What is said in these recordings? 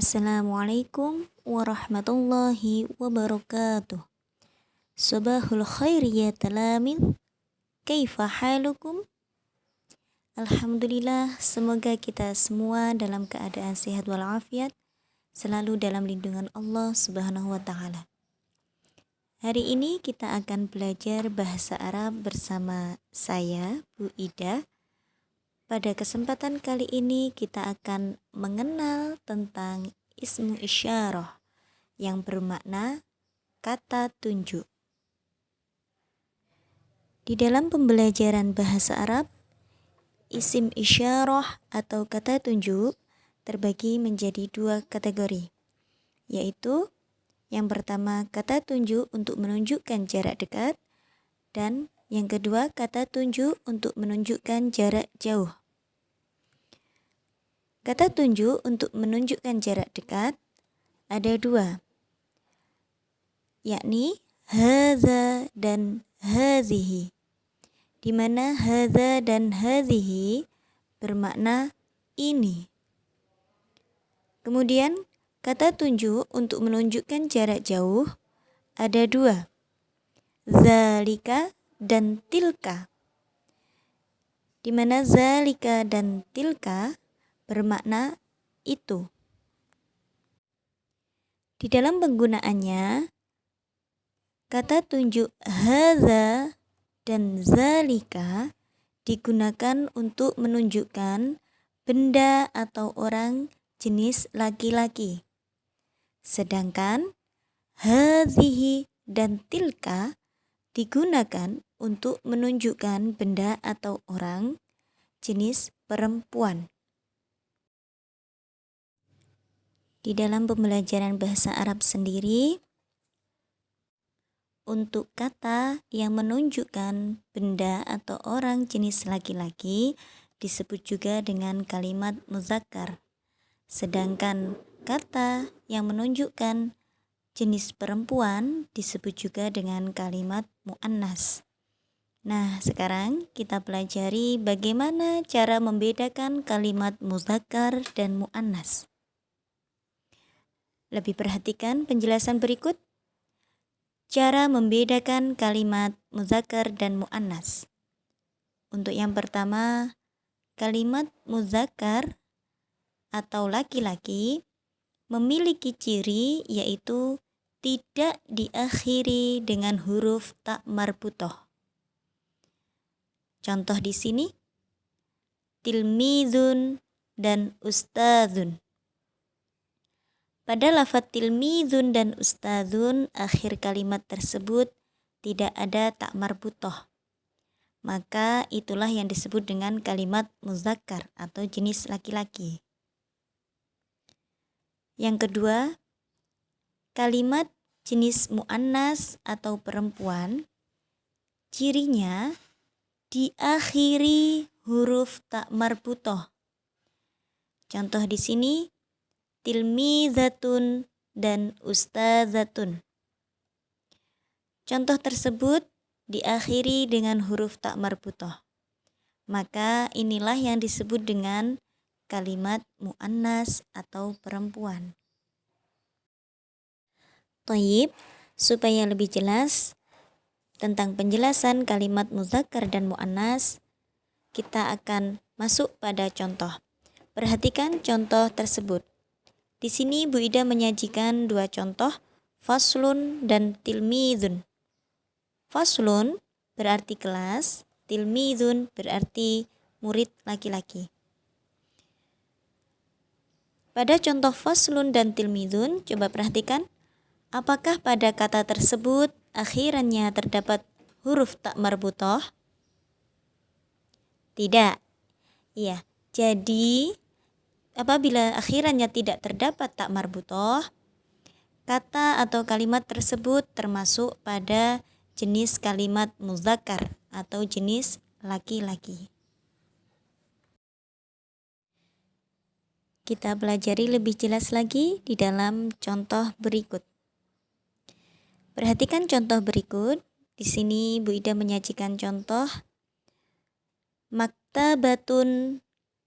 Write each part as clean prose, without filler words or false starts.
Assalamualaikum warahmatullahi wabarakatuh. Sabahul khair ya talamid. Kaifa halukum? Alhamdulillah, semoga kita semua dalam keadaan sehat walafiat, selalu dalam lindungan Allah Subhanahu wa taala. Hari ini kita akan belajar bahasa Arab bersama saya, Bu Ida. Pada kesempatan kali ini kita akan mengenal tentang ismu isyarah yang bermakna kata tunjuk. Di dalam pembelajaran bahasa Arab, isim isyarah atau kata tunjuk terbagi menjadi dua kategori, yaitu yang pertama kata tunjuk untuk menunjukkan jarak dekat, dan yang kedua kata tunjuk untuk menunjukkan jarak jauh. Kata tunjuk untuk menunjukkan jarak dekat ada dua, yakni hadza dan hadhihi, di mana hadza dan hadhihi bermakna ini. Kemudian kata tunjuk untuk menunjukkan jarak jauh ada dua, zalika dan tilka, di mana zalika dan tilka bermakna itu. Di dalam penggunaannya, kata tunjuk hadza dan zalika digunakan untuk menunjukkan benda atau orang jenis laki-laki. Sedangkan hadhihi dan tilka digunakan untuk menunjukkan benda atau orang jenis perempuan. Di dalam pembelajaran bahasa Arab sendiri, untuk kata yang menunjukkan benda atau orang jenis laki-laki disebut juga dengan kalimat muzakkar. Sedangkan kata yang menunjukkan jenis perempuan disebut juga dengan kalimat muannas. Nah, sekarang kita pelajari bagaimana cara membedakan kalimat muzakkar dan muannas. Lebih perhatikan penjelasan berikut. Cara membedakan kalimat muzakkar dan muannas. Untuk yang pertama, kalimat muzakkar atau laki-laki memiliki ciri yaitu tidak diakhiri dengan huruf ta marbutoh. Contoh di sini, tilmizun dan ustadzun. Pada lafaz tilmizun dan ustadzun, akhir kalimat tersebut tidak ada ta marbutoh. Maka itulah yang disebut dengan kalimat muzakkar atau jenis laki-laki. Yang kedua, kalimat jenis muannas atau perempuan, cirinya diakhiri huruf ta marbutoh. Contoh di sini, tilmizatun dan ustadzatun. Contoh tersebut diakhiri dengan huruf ta marbutoh. Maka inilah yang disebut dengan kalimat muannas atau perempuan. Thayyib, supaya lebih jelas tentang penjelasan kalimat muzakkar dan muannas, kita akan masuk pada contoh. Perhatikan contoh tersebut. Di sini Bu Ida menyajikan dua contoh, faslun dan tilmizun. Faslun berarti kelas, tilmizun berarti murid laki-laki. Pada contoh faslun dan tilmizun, coba perhatikan, apakah pada kata tersebut akhirannya terdapat huruf ta marbutoh? Tidak. Iya, jadi apabila akhirannya tidak terdapat ta marbutoh, kata atau kalimat tersebut termasuk pada jenis kalimat muzakkar atau jenis laki-laki. Kita pelajari lebih jelas lagi di dalam contoh berikut. Perhatikan contoh berikut. Di sini Bu Ida menyajikan contoh maktabatun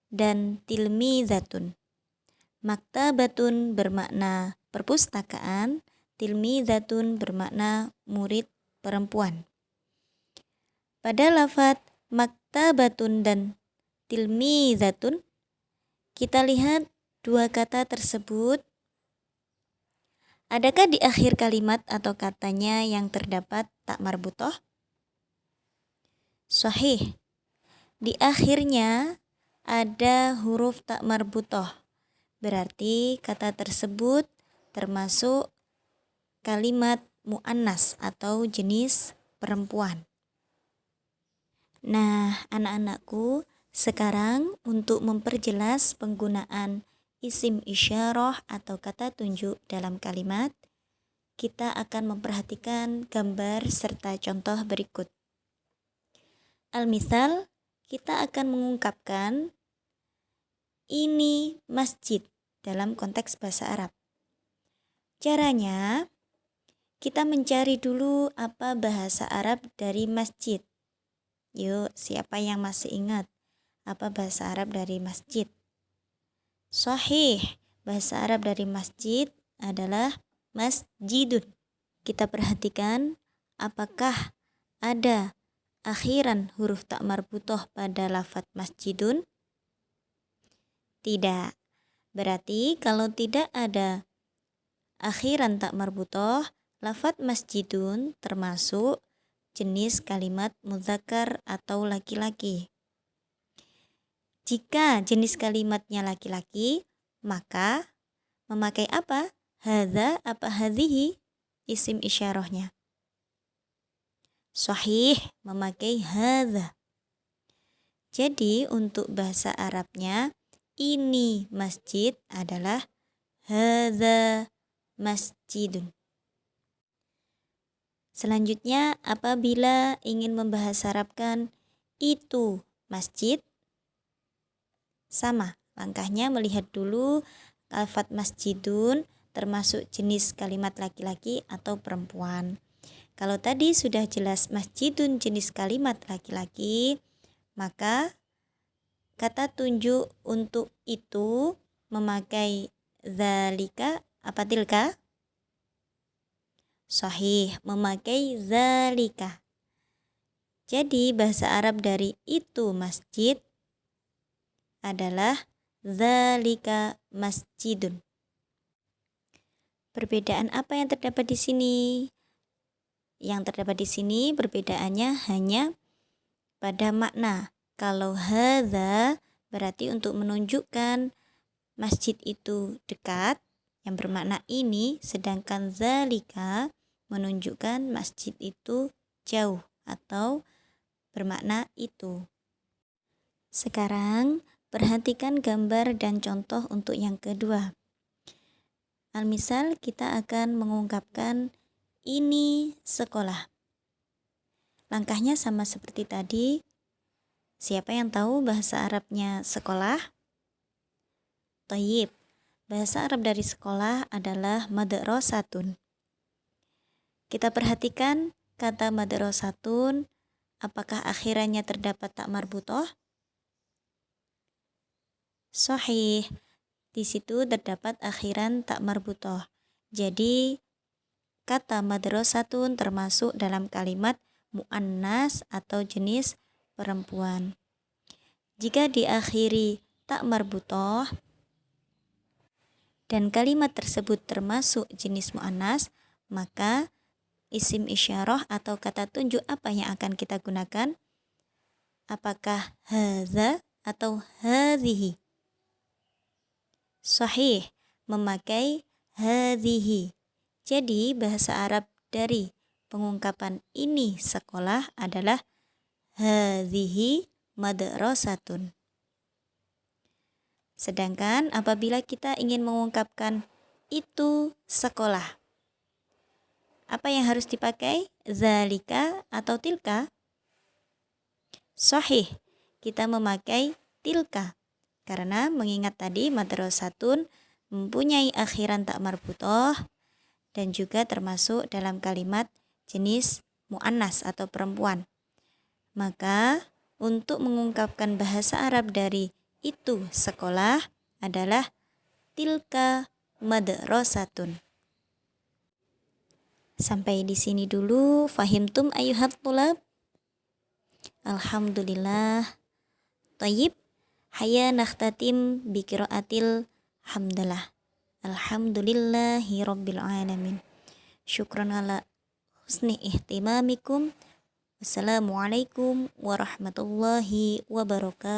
dan tilmizatun. Maktabatun bermakna perpustakaan, tilmidatun bermakna murid perempuan. Pada lafadz maktabatun dan tilmidatun, kita lihat dua kata tersebut. Adakah di akhir kalimat atau katanya yang terdapat tak marbutoh? Sahih. Di akhirnya ada huruf tak marbutoh. Berarti kata tersebut termasuk kalimat mu'annas atau jenis perempuan. Nah, anak-anakku, sekarang untuk memperjelas penggunaan isim isyarah atau kata tunjuk dalam kalimat, kita akan memperhatikan gambar serta contoh berikut. Al-misal, kita akan mengungkapkan ini masjid dalam konteks bahasa Arab. Caranya, kita mencari dulu apa bahasa Arab dari masjid. Yuk, siapa yang masih ingat apa bahasa Arab dari masjid? Sahih, bahasa Arab dari masjid adalah masjidun. Kita perhatikan apakah ada akhiran huruf tak marbutoh pada lafadz masjidun? Tidak. Berarti kalau tidak ada akhiran tak marbutoh, lafadz masjidun termasuk jenis kalimat mudzakkar atau laki-laki. Jika jenis kalimatnya laki-laki, maka memakai apa? Hadza apa hadhihi isim isyarahnya? Sahih, memakai hadza. Jadi untuk bahasa Arabnya, ini masjid adalah hadza masjidun. Selanjutnya, apabila ingin membahasa Arabkan itu masjid, sama, langkahnya melihat dulu lafadz masjidun termasuk jenis kalimat laki-laki atau perempuan. Kalau tadi sudah jelas masjidun jenis kalimat laki-laki, maka kata tunjuk untuk itu memakai zalika apa tilka? Sahih, memakai zalika. Jadi bahasa Arab dari itu masjid adalah zalika masjidun. Perbedaan apa yang terdapat di sini? Yang terdapat di sini perbedaannya hanya pada makna. Kalau hadza berarti untuk menunjukkan masjid itu dekat, yang bermakna ini, sedangkan zalika menunjukkan masjid itu jauh atau bermakna itu. Sekarang perhatikan gambar dan contoh untuk yang kedua. Al-misal, kita akan mengungkapkan ini sekolah. Langkahnya sama seperti tadi. Siapa yang tahu bahasa Arabnya sekolah? Thayyib. Bahasa Arab dari sekolah adalah madrasatun. Kita perhatikan kata madrasatun, apakah akhirannya terdapat tak marbutoh? Sahih. Di situ terdapat akhiran tak marbutoh. Jadi kata madrasatun termasuk dalam kalimat mu'annas atau jenis perempuan. Jika diakhiri tak marbutoh dan kalimat tersebut termasuk jenis mu'annas, maka isim isyarah atau kata tunjuk apa yang akan kita gunakan? Apakah hadza atau hadhihi? Sahih, memakai hadhihi. Jadi bahasa Arab dari pengungkapan ini sekolah adalah hadhihi madrasatun. Sedangkan apabila kita ingin mengungkapkan itu sekolah, apa yang harus dipakai? Zalika atau tilka? Sahih, kita memakai tilka. Karena mengingat tadi madrasatun mempunyai akhiran tak marbutoh dan juga termasuk dalam kalimat jenis mu'annas atau perempuan. Maka untuk mengungkapkan bahasa Arab dari itu sekolah adalah tilka madrasatun. Sampai di sini dulu. Fahimtum ayuhat tulab? Alhamdulillah. Tayyib. Haya nakhtatim bi qiraatil hamdalah. Alhamdulillahi rabbil alamin. Syukran ala husni ihtimamikum. Wassalamualaikum warahmatullahi wabarakatuh.